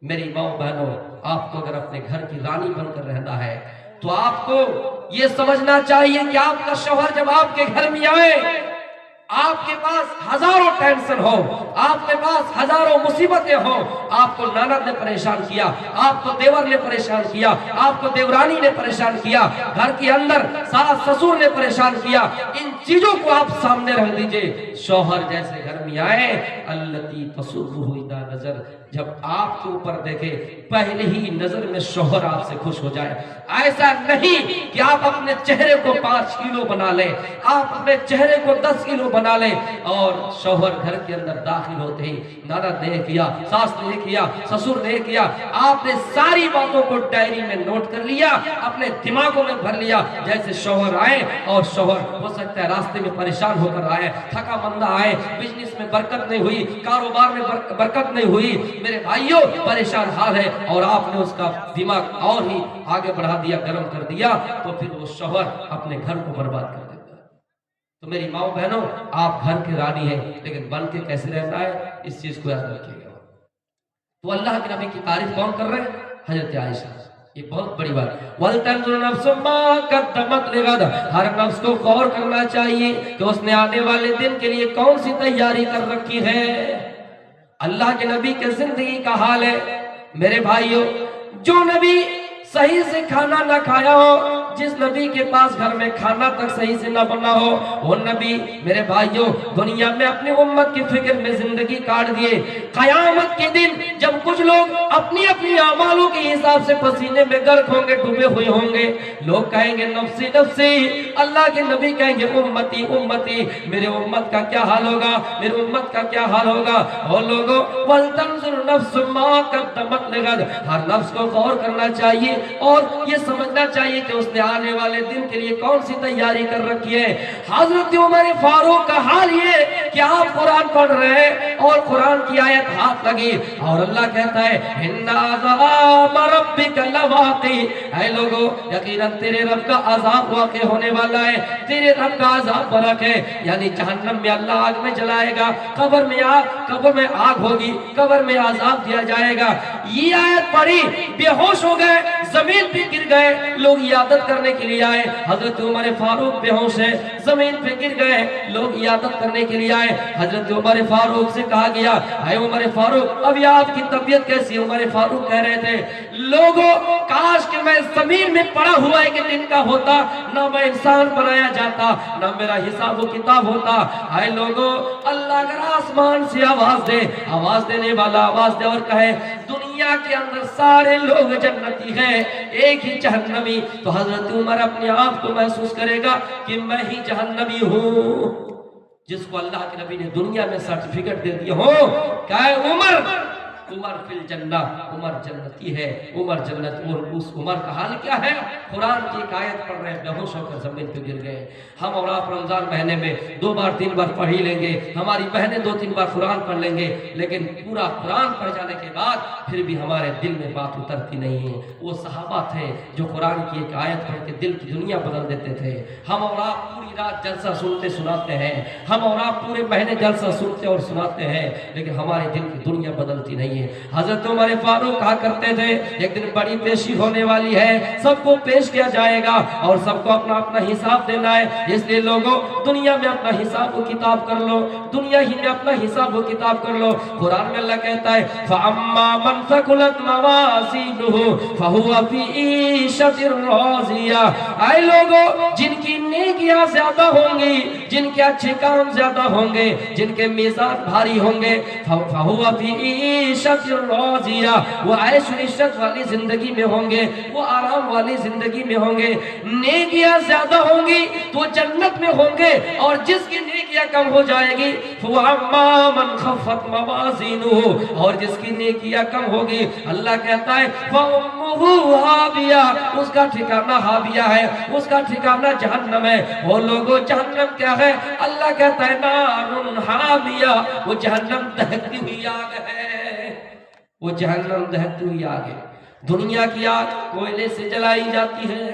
میری ماں بہنوں آپ کو اگر اپنے گھر کی رانی بن کر رہنا ہے تو آپ کو یہ سمجھنا چاہیے کہ آپ کا شوہر جب آپ کے گھر میں آئے، آپ کے پاس ہزاروں ٹینشن ہو، آپ کے پاس ہزاروں مصیبتیں ہوں، آپ کو نند نے پریشان کیا، آپ کو دیور نے پریشان کیا، آپ کو دیورانی نے پریشان کیا، گھر کے اندر ساس سسر نے پریشان کیا، ان چیزوں کو آپ سامنے رکھ دیجئے۔ شوہر جیسے گھر میں آئے التی تسرہ اذا نظر، جب آپ کے اوپر دیکھے پہلے ہی نظر میں شوہر آپ سے خوش ہو جائے۔ ایسا نہیں کہ آپ اپنے چہرے کو 5 کلو بنا لیں، آپ اپنے چہرے کو 10 کلو بنا لیں، اور شوہر گھر کے اندر داخل ہوتے ہی نند نے کیا، ساس نے کیا، سسر نے کیا، آپ نے ساری باتوں کو ڈائری میں نوٹ کر لیا، اپنے دماغوں میں بھر لیا۔ جیسے شوہر آئے اور شوہر ہو سکتا ہے راستے میں پریشان ہو کر آئے، تھکا مندہ آئے، بزنس میں برکت نہیں ہوئی، کاروبار میں برکت نہیں ہوئی، میرے بھائیوں پریشان حال ہے، اور آپ نے اس کا دماغ اور ہی آگے بڑھا دیا، گرم کر دیا، تو پھر وہ شوہر اپنے گھر کو برباد کر دیتا ہے۔ تو میری ماں بہنوں آپ گھر کے رانی ہیں لیکن بن کے کیسے رہتا ہے اس چیز کو یاد رکھیے گا۔ تو اللہ کے نبی کی تعریف کون کر رہے ہیں؟ حضرت عائشہ۔ یہ بہت بڑی بات ہے۔ وَلْتَنْظُرْ نَفْسٌ مَا قَدَّمَتْ لِغَدٍ، ہر نفس کو غور کرنا چاہیے کہ اس نے آنے والے دن کے لیے کون سی تیاری کر رکھی ہے۔ اللہ کے نبی کے زندگی کا حال ہے میرے بھائیوں، جو نبی صحیح سے کھانا نہ کھایا ہو، جس نبی کے پاس گھر میں کھانا تک صحیح سے نہ بنا ہو، وہ نبی میرے بھائیوں دنیا میں اپنی امت کی فکر میں زندگی کاٹ دیے۔ قیامت کے دن جب کچھ لوگ اپنی اپنی اعمالوں کے حساب سے پسینے میں غرق ہوں گے، ڈوبے ہوئے ہوں گے، لوگ کہیں گے نفسی نفسی، اللہ کے نبی کہیں گے امتی امتی، میرے امت کا کیا حال ہوگا، میرے امت کا کیا حال ہوگا۔ اور لوگوں وَلْتَنْظُرْ نَفْسٌ مَا قَدَّمَتْ لِغَدٍ، ہر نفس کو غور کرنا چاہیے اور یہ سمجھنا چاہیے کہ اس نے آنے والے دن کے لیے کون سی تیاری کر رکھی ہے۔ حضرت عمر فاروق کا حال یہ کہ آپ قرآن پڑھ رہے ہیں اور قرآن کی آیت ہاتھ لگی اور اللہ کہتا ہے اِنَّ عَذَابَ رَبِّكَ لَوَاقِعٌ، اے لوگو یقیناً تیرے رب کا عذاب واقع ہونے والا ہے، تیرے رب کا عذاب برق ہے، یعنی جہنم میں اللہ آگ میں جلائے گا، قبر میں آگ ہوگی، قبر میں عذاب دیا جائے گا۔ یہ آیت پڑھی، بے ہوش ہو گئے، زمین پہ گر گئے، لوگ عیادت کرنے کے لیے آئے۔ حضرت عمر فاروق بے ہوش ہے، زمین پہ گر گئے، لوگ عیادت کرنے کے لیے آئے۔ حضرت عمر فاروق سے کہا گیا اے عمر فاروق ابھی آپ کی طبیعت کیسی؟ عمر فاروق کہہ رہے تھے لوگوں کاش کہ میں زمین میں پڑا ہوا ایک دن کا ہوتا، نہ میں انسان بنایا جاتا، نہ میرا حساب و کتاب ہوتا۔ اے لوگوں اللہ اگر آسمان سے آواز دے، آواز دینے والا آواز دے اور کہے دنیا کے اندر سارے لوگ جنتی ہیں، ایک ہی جہنمی، تو حضرت عمر اپنے آپ کو محسوس کرے گا کہ میں ہی جہنمی ہوں، جس کو اللہ کے نبی نے دنیا میں سرٹیفکیٹ دے دیا ہو کہ اے عمر فی الجنہ، عمر جنتی ہے، عمر جنت۔ اور اس عمر کا حال کیا ہے؟ قرآن کی ایک آیت پڑھ رہے ہیں، بے ہوش ہو کر زمین پہ گر گئے۔ ہم اور آپ رمضان مہینے میں 2 بار 3 بار پڑھ ہی لیں گے، ہماری بہنیں 2-3 بار قرآن پڑھ لیں گے، لیکن پورا قرآن پڑھ جانے کے بعد پھر بھی ہمارے دل میں بات اترتی نہیں ہے۔ وہ صحابہ تھے جو قرآن کی ایک آیت پڑھ کے دل کی دنیا بدل دیتے تھے۔ ہم اور آپ پوری رات جلسہ سنتے سناتے ہیں، ہم اور آپ پورے مہینے جلسہ سنتے اور سناتے ہیں، لیکن ہمارے دل کی دنیا بدلتی نہیں ہے۔ حضرت عمر فاروق کہا کرتے تھے ایک دن بڑی پیشی ہونے والی ہے، سب کو پیش کیا جائے گا اور سب کو اپنا اپنا حساب دینا ہے، اس لیے لوگوں دنیا میں اپنا حساب و کتاب کر لو، دنیا ہی میں اپنا حساب و کتاب کر لو۔ قرآن میں اللہ کہتا ہے فَأَمَّا مَنْ ثَقُلَتْ مَوَازِينُهُ فَهُوَ فِي عِيشَةٍ رَاضِيَةٍ، اے لوگوں جن کی نیکیاں زیادہ ہوں گی، جن کے اچھے کام زیادہ ہوں گے، جن کے میزان بھاری ہوں گے، فَهُوَ فِي عِيشَةٍ راضیہ، وہ عیش و عشرت والی زندگی میں ہوں گے، وہ آرام والی زندگی میں ہوں گے۔ نیکیاں زیادہ ہوں گی تو جنت میں ہوں گے، اور جس کی نیکیاں کم ہو جائے گی فَأَمَّا مَنْ خَفَّتْ مَوَازِينُهُ، اور جس کی نیکیاں کم ہوگی اللہ کہتا ہے فَأُمُّهُ ہاویہ، اس کا ٹھکانہ ہاویہ ہے، اس کا ٹھکانہ جہنم ہے۔ وہ لوگوں جہنم کیا ہے؟ اللہ کہتا ہے نارٌ حامیہ، وہ جہنم دہکتی ہوئی آگ ہے، وہ جہنم دہکتی ہوئی آگ ہے۔ دنیا کی آگ کوئلے سے جلائی جاتی ہے،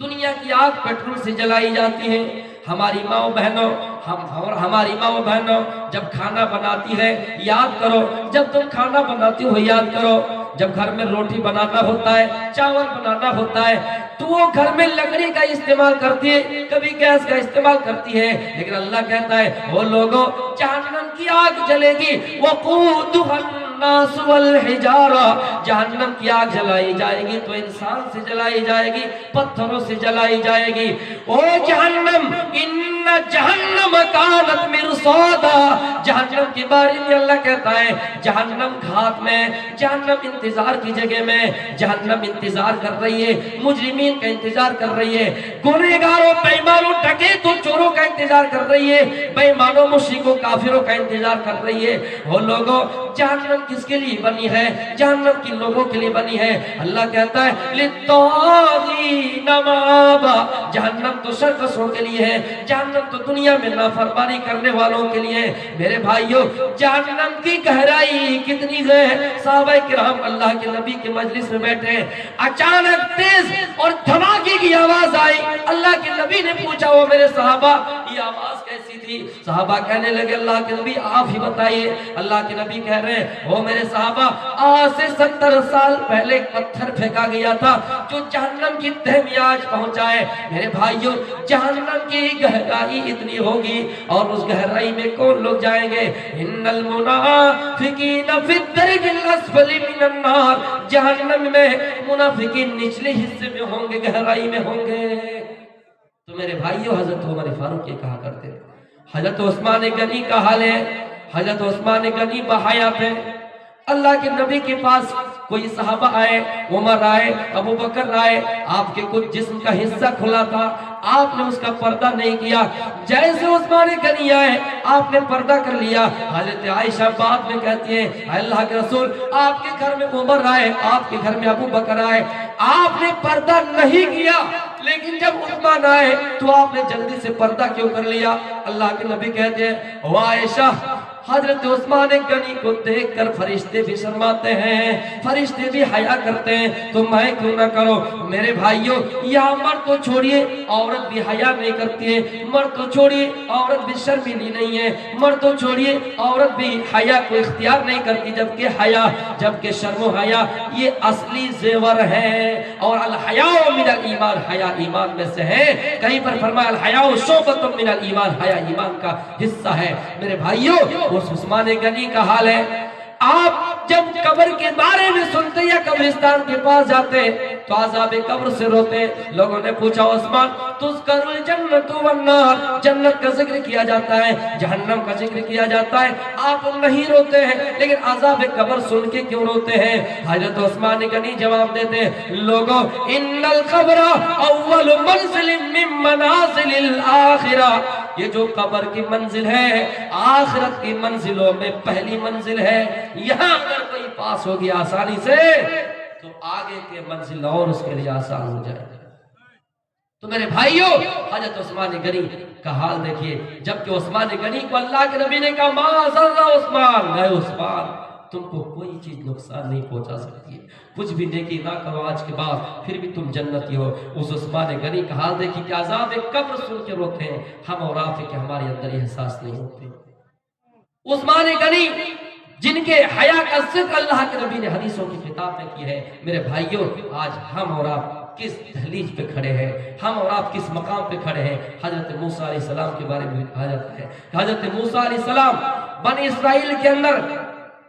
دنیا کی آگ پیٹرول سے جلائی جاتی ہے۔ ہماری ماں بہنوں ہماری ماں بہنوں جب کھانا بناتی ہے یاد کرو، جب تم کھانا بناتی ہو یاد کرو، جب گھر میں روٹی بنانا ہوتا ہے، چاول بنانا ہوتا ہے، تو وہ گھر میں لکڑی کا استعمال کرتی ہے، کبھی گیس کا استعمال کرتی ہے، لیکن اللہ کہتا ہے وہ لوگوں جہنم کی آگ جلے گی، وقودها الناس والحجارہ، جہنم کی آگ جلائی جائے گی تو انسان سے جلائی جائے گی، پتھروں سے جلائی جائے گی۔ او جہنم ان جہنم کانت مرصادا، جہنم کے بارے میں اللہ کہتا ہے جہنم گھات میں، جہنم انتظار کی جگہ میں، جہنم انتظار کر رہی ہے، مجرمین کا انتظار کر رہی ہے، گنہگاروں بےایمانوں ڈکیتوں چوروں کا انتظار کر رہی ہے، بے ایمانوں مشرکوں کافروں کا انتظار کر رہی ہے۔ وہ لوگوں جہنم کس کے لیے بنی ہے؟ جہنم کن لوگوں کے لیے بنی ہے؟ اللہ کہتا ہے للطاغین مآبا، جہنم تو سرکشوں کے لیے ہے، جہنم تو دنیا میں نافرمانی کرنے والوں کے لیے ہے۔ میرے بھائیوں جہنم کی گہرائی کتنی ہے؟ صحابہ کرام اللہ کے نبی کے مجلس میں بیٹھے ہیں، اچانک تیز اور دھماکے کی آواز آئی، اللہ کے نبی نے پوچھا وہ میرے صحابہ یہ آواز کیسی تھی؟ صحابہ کہنے لگے اللہ کے نبی آپ ہی بتائیے۔ اللہ کے نبی کہہ رہے ہیں او میرے صحابہ، آج سے 70 سال پہلے ایک پتھر پھینکا گیا تھا جو جہنم کی تہ میں آج پہنچا ہے۔ میرے بھائیوں، جہنم کی گہرائی اتنی ہوگی اور اس گہرائی میں کون لوگ جائیں گے؟ ان المنافقین فی الدرک الاسفل من النار، جہنم میں منافقین نچلے حصے میں ہوں گے، گہرائی میں ہوں گے۔ تو میرے بھائیوں، حضرت عمر فاروق یہ کہا کرتے تھے۔ حضرت عثمان غنی کا حال ہے، حضرت عثمان غنی بحیات ہے۔ اللہ کے نبی کے پاس کوئی صحابہ آئے، عمر آئے، ابو بکر آئے، آپ کے کچھ جسم کا حصہ کھلا تھا، آپ نے اس کا پردہ نہیں کیا۔ جیسے عثمان غنی آئے، آپ نے پردہ کر لیا۔ حضرت عائشہ بعد میں کہتی ہیں اللہ کے رسول، آپ کے گھر میں عمر آئے، آپ کے گھر میں ابو بکر آئے، آپ نے پردہ نہیں کیا، لیکن جب عثمان آئے تو آپ نے جلدی سے پردہ کیوں کر لیا؟ اللہ کے نبی کہتے ہیں او عائشہ، حضرت عثمان غنی کو دیکھ کر فرشتے بھی شرماتے ہیں، فرشتے بھی حیا کرتے ہیں، تو میں کیوں نہ کرو؟ میرے بھائیوں، یہاں مرد تو چھوڑیے، عورت بھی حیا نہیں کرتی ہے، مرد تو چھوڑیے، عورت بھی شرمیلی نہیں ہے، مرد تو چھوڑیے، عورت بھی حیا کو اختیار نہیں کرتی، جبکہ شرم و حیا یہ اصلی زیور ہے۔ اور الحیاء من الایمان، حیا ایمان میں سے ہے۔ کہیں پر فرمایا الحیاء شعبۃ من الایمان، حیا ایمان کا حصہ ہے۔ میرے بھائیوں، اس عثمان غنی کا حال ہے، آپ جب قبر کے بارے میں سنتے یا قبرستان کے پاس جاتے تو عذاب قبر سے روتے۔ لوگوں نے پوچھا عثمان، تذکر الجنت والنار، جنت کا ذکر کیا جاتا ہے، جہنم کا ذکر کیا جاتا ہے، آپ نہیں روتے ہیں، لیکن عذاب قبر سن کے کیوں روتے ہیں؟ حضرت عثمان غنی جواب دیتے ہیں لوگوں، ان القبر اول منزل من منازل الاخرہ، یہ جو قبر کی منزل ہے آخرت کی منزلوں میں پہلی منزل ہے، یہاں اگر کوئی پاس ہو گیا آسانی سے تو آگے کے منزل اور اس کے لیے آسان ہو جائے گا۔ تو میرے بھائیوں، حضرت عثمان غنی کا حال دیکھیے، جبکہ عثمان غنی کو اللہ کے نبی نے کہا ما ضر عثمان، اے عثمان تم کو کوئی چیز نقصان نہیں پہنچا سکتی ہے، کچھ بھی نیکی نہ کرو آج کے بعد پھر بھی تم جنتی ہو۔ اس عثمان غنی کا حال دیکھیے کہ عذاب قبر سن کے روتے ہیں، ہم اور آپ کہ ہمارے اندر یہ احساس نہیں ہوتے۔ عثمان غنی جن کے حیا کا ذکر اللہ کے نبی نے حدیثوں کی کتاب میں کی ہے، میرے بھائیوں آج ہم اور آپ کس دہلیز پہ کھڑے ہیں، ہم اور آپ کس مقام پہ کھڑے ہیں؟ حضرت موسیٰ علیہ السلام کے بارے میں کہا جاتا ہے، حضرت موسیٰ علیہ السلام بنی اسرائیل کے اندر،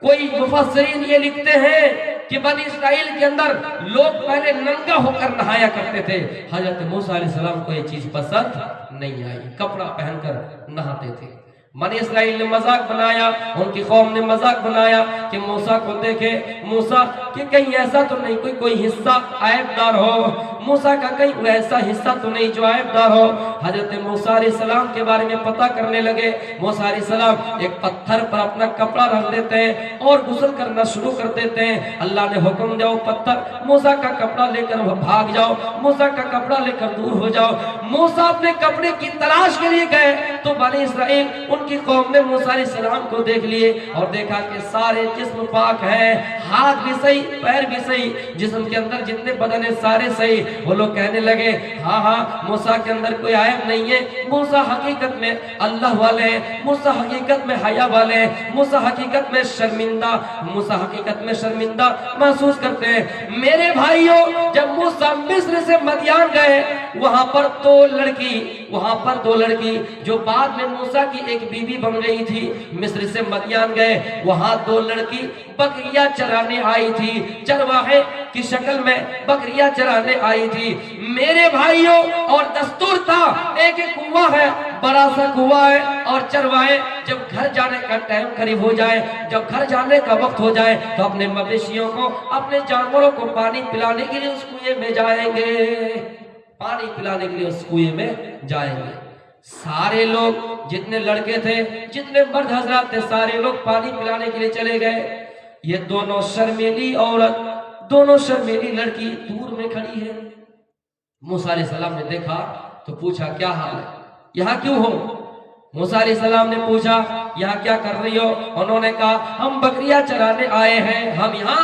کوئی مفسرین یہ لکھتے ہیں کہ بنی اسرائیل کے اندر لوگ پہلے ننگا ہو کر نہایا کرتے تھے، حضرت موسیٰ علیہ السلام کو یہ چیز پسند نہیں آئی، کپڑا پہن کر نہاتے تھے۔ بنی اسرائیل نے مذاق بنایا، ان کی قوم نے مذاق بنایا کہ موسیٰ کو دیکھے، موسیٰ کہ کہیں ایسا تو نہیں کوئی حصہ عیب دار ہو، موسیٰ کا کہیں ایسا حصہ تو نہیں جو عیب دار ہو۔ حضرت موسیٰ علیہ السلام کے بارے میں پتہ کرنے لگے۔ موسیٰ علیہ السلام ایک پتھر پر اپنا کپڑا رکھ دیتے ہیں اور غسل کرنا شروع کر دیتے ہیں۔ اللہ نے حکم دیا پتھر موسیٰ کا کپڑا لے کر بھاگ جاؤ، موسیٰ کا کپڑا لے کر دور ہو جاؤ۔ موسیٰ اپنے کپڑے کی تلاش کے لیے گئے تو بنی اسرائیل ان کی قوم نے موسیٰ علیہ السلام کو دیکھ لیے اور دیکھا کہ سارے جسم پاک ہیں، ہاتھ بھی صحیح، پیر بھی صحیح، جسم کے اندر جتنے بدن ہیں سارے صحیح۔ وہ لوگ کہنے لگے ہاں موسیٰ کے اندر کوئی عیب نہیں ہے، موسیٰ حقیقت میں اللہ والے ہیں، موسیٰ حقیقت میں حیا والے ہیں، موسیٰ حقیقت میں شرمندہ محسوس کرتے ہیں۔ میرے بھائیوں، جب موسیٰ مصر سے مدین گئے، وہاں پر دو لڑکی جو بعد میں موسیٰ کی ایک بیوی بن گئی تھی، مصر سے مدین گئے، وہاں دو لڑکی بکریاں چرانے آئی تھی، چرواہے کی شکل میں بکریاں چرانے آئی تھی۔ میرے بھائیوں، اور دستور تھا ایک کنواں ہے، بڑا سا کنواں ہے، اور چرواہے جب گھر جانے کا ٹائم قریب ہو جائے، جب گھر جانے کا وقت ہو جائے تو اپنے مویشیوں کو، اپنے جانوروں کو پانی پلانے کے لیے اس کنویں میں جائیں گے، پانی پلانے کے لیے اس کنویں میں جائیں گے۔ سارے لوگ جتنے لڑکے تھے، جتنے مرد حضرات تھے، سارے لوگ پانی پلانے کے لیے چلے گئے۔ یہ دونوں شرمیلی عورت، دونوں شرمیلی لڑکی دور میں کھڑی ہے۔ موسیٰ علیہ السلام نے دیکھا تو پوچھا کیا حال ہے، یہاں کیوں ہو؟ موسیٰ علیہ السلام نے پوچھا یہاں کیا کر رہی ہو؟ انہوں نے کہا ہم بکریاں چرانے آئے ہیں، ہم یہاں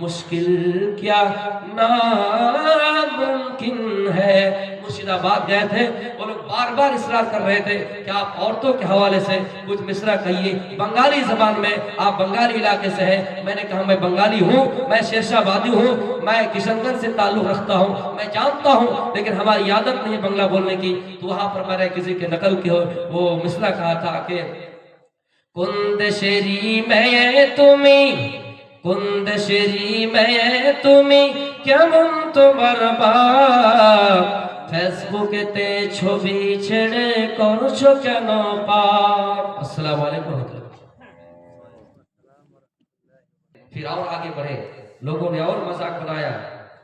مشکل کیا ناممکن ہے۔ مرشد آباد گئے تھے، وہ لوگ بار بار اصرار کر رہے تھے کہ آپ عورتوں کے حوالے سے کچھ مصرع کہیے بنگالی زبان میں، آپ بنگالی علاقے سے ہیں۔ میں نے کہا میں بنگالی ہوں، میں شیرشاہ آبادی ہوں، میں کشن گنج سے تعلق رکھتا ہوں، میں جانتا ہوں، لیکن ہماری عادت نہیں بنگلہ بولنے کی۔ تو وہاں پر میں نے کسی کے نقل کی وہ مصرع کہا تھا کہ کند شیری میں تمہیں، کند شیری میں تمہیں কেমন তোমার বাপ, ফেসবুকেতে ছবি ছেড়ে করছো কেন পাপ। السلام علیکم ورحمۃ اللہ۔ پھر اور آگے بڑھے، لوگوں نے اور مذاق بنایا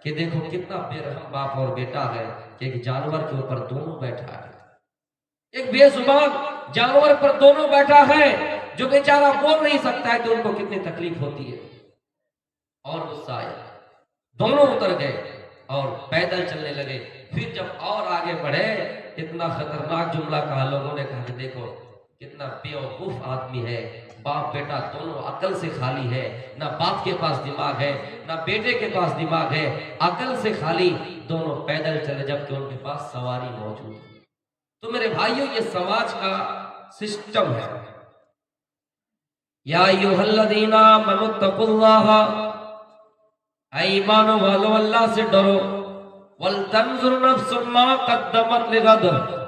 کہ دیکھو کتنا بے رحم باپ اور بیٹا ہے کہ ایک جانور کے اوپر دونوں بیٹھا ہے، ایک بے زبان جانور پر دونوں بیٹھا ہے جو بیچارہ بول نہیں سکتا ہے کہ ان کو کتنی تکلیف ہوتی ہے۔ اور غصہ آیا، دونوں اتر گئے اور پیدل چلنے لگے۔ پھر جب اور آگے بڑھے، اتنا خطرناک جملہ کہا لوگوں نے، کہا کہ دیکھو کتنا بیوقوف آدمی ہے، باپ بیٹا دونوں عقل سے خالی ہے، نہ باپ کے پاس دماغ ہے نہ بیٹے کے پاس دماغ ہے، عقل سے خالی، دونوں پیدل چلے جبکہ ان کے پاس سواری موجود ہے۔ تو میرے بھائیوں یہ سماج کا سسٹم ہے۔ یا ایھا الذین آمنوا اتقوا اللہ، اے ایمان والو اللہ سے ڈرو، وَلْتَنْظُرْ نَفْسٌ مَا قَدَّمَتْ لِغَدٍ،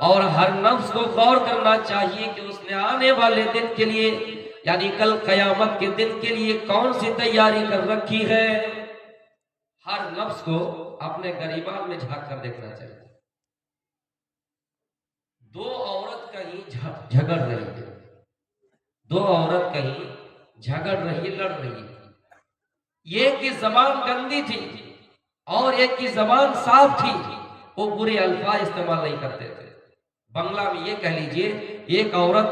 اور ہر نفس کو غور کرنا چاہیے کہ اس نے آنے والے دن کے لیے، یعنی کل قیامت کے دن کے لیے کون سی تیاری کر رکھی ہے۔ ہر نفس کو اپنے گریبان میں جھانک کر دیکھنا چاہیے۔ دو عورت کہیں جھگڑ رہی ہے، دو عورت کہیں جھگڑ رہی، لڑ رہی ہے، ایک کی زبان گندی تھی اور ایک کی زبان صاف تھی، وہ برے الفاظ استعمال نہیں کرتے تھے۔ بنگلہ میں یہ کہہ لیجئے، ایک عورت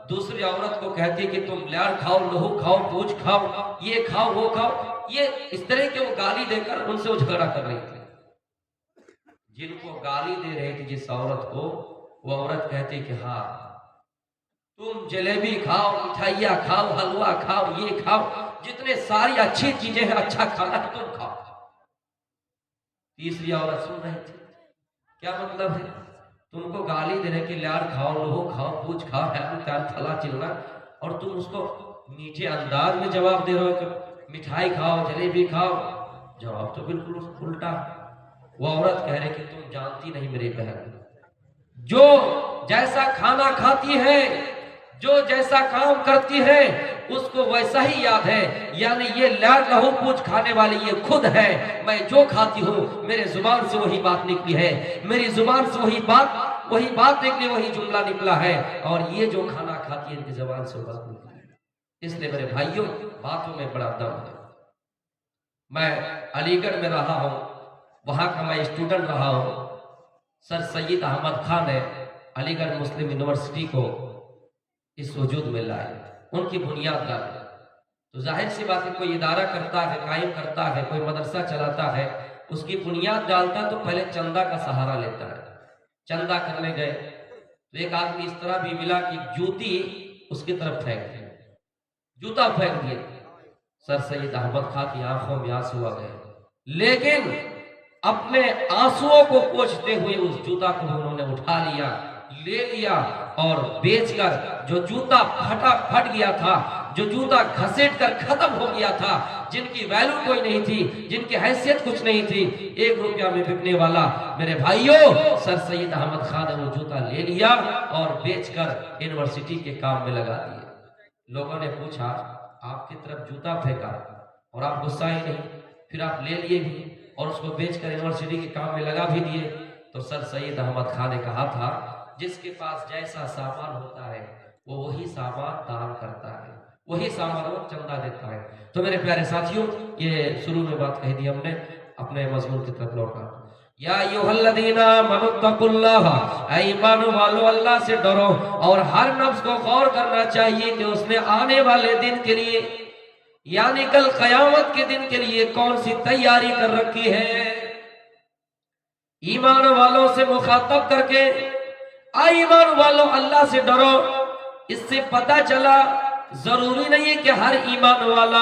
دوسری عورت کو کہتی کہ تم لیار کھاؤ، لہو کھاؤ، پوچھ کھاؤ، یہ کھاؤ، وہ کھاؤ، یہ اس طرح کے وہ گالی دے کر ان سے وہ جھگڑا کر رہی تھی۔ جن کو گالی دے رہی تھی جس عورت کو، وہ عورت کہتی کہ ہاں تم جلیبی کھاؤ، مٹھائیاں کھاؤ، حلوہ کھاؤ، یہ کھاؤ، جتنے ساری اچھی چیزیں ہیں، اچھا کھانا ہے تم کھاؤ۔ تیسری عورت سن رہی تھی، کیا مطلب ہے؟ تم کو گالی دے رہے کہ لیار کھاؤ، لہو کھاؤ، پوچھ کھاؤ، پھلا چلنا، اور تم اس کو میٹھے انداز میں جواب دے رہے ہو کہ مٹھائی کھاؤ، جلیبی کھاؤ۔ جواب تو بالکل الٹا۔ وہ عورت کہہ رہے کہ تم جانتی نہیں میری بہن، جو جیسا کھانا کھاتی ہے، جو جیسا کام کرتی ہے، اس کو ویسا ہی یاد ہے، یعنی یہ لیار لہو پوچھ کھانے والی یہ خود ہے، میں جو کھاتی ہوں میرے زبان سے وہی بات نکلی ہے، میری زبان سے وہی بات نکلی، وہی جملہ نکلا ہے، اور یہ جو کھانا کھاتی ہے ان کی زبان سے بات نکلی ہے۔ اس لیے میرے بھائیوں باتوں میں بڑا دم ہے۔ میں علی گڑھ میں رہا ہوں، وہاں کا میں اسٹوڈنٹ رہا ہوں۔ سر سید احمد خان نے علی گڑھ مسلم یونیورسٹی کو اس وجود میں لائے، ان کی بنیاد ڈالی۔ تو ظاہر سی بات ہے، کوئی ادارہ کرتا ہے، قائم کرتا ہے، کوئی مدرسہ چلاتا ہے، اس کی بنیاد ڈالتا ہے تو پہلے چندہ کا سہارا لیتا ہے۔ چندہ کرنے گئے تو ایک آدمی اس طرح بھی ملا کہ جوتی اس کی طرف پھینک دی، جوتا پھینک دیا۔ سر سید احمد خان کی آنکھوں میں آنسو آ گئے، لیکن اپنے آنسوؤں کو پوچھتے ہوئے اس جوتا کو انہوں نے اٹھا لیا، لے لیا، اور بیچ کر جو جوتا پھٹ گیا تھا، جو جوتا گھسیٹ کر ختم ہو گیا تھا، جن کی ویلیو کوئی نہیں تھی، جن کی حیثیت کچھ نہیں تھی، 1 روپیہ میں بکنے والا، میرے بھائیوں سر سید احمد خان نے وہ جوتا لے لیا اور بیچ کر یونیورسٹی کے کام میں لگا دیا۔ لوگوں نے پوچھا آپ کی طرف جوتا پھینکا اور آپ غصہ ہی نہیں، پھر آپ لے لیے بھی اور اس کو بیچ کر یونیورسٹی کے کام میں لگا بھی دیے۔ تو سر سید احمد خان نے کہا تھا جس کے پاس جیسا سامان ہوتا ہے وہ وہی سامان دان کرتا ہے، وہی سامان وہ چندہ دیتا ہے۔ تو میرے پیارے ساتھیوں، یہ شروع میں بات کہہ دی ہم نے، اپنے مضمون کی طرف لوٹا۔ یا ایھا الذین آمنوا اتقوا اللہ، اے ایمان والو اللہ سے ڈرو، اور ہر نفس کو غور کرنا چاہیے کہ اس نے آنے والے دن کے لیے، یعنی کل قیامت کے دن کے لیے کون سی تیاری کر رکھی ہے۔ ایمان والوں سے مخاطب کر کے، اے ایمان والو اللہ سے ڈرو، اس سے پتہ چلا ضروری نہیں ہے کہ ہر ایمان والا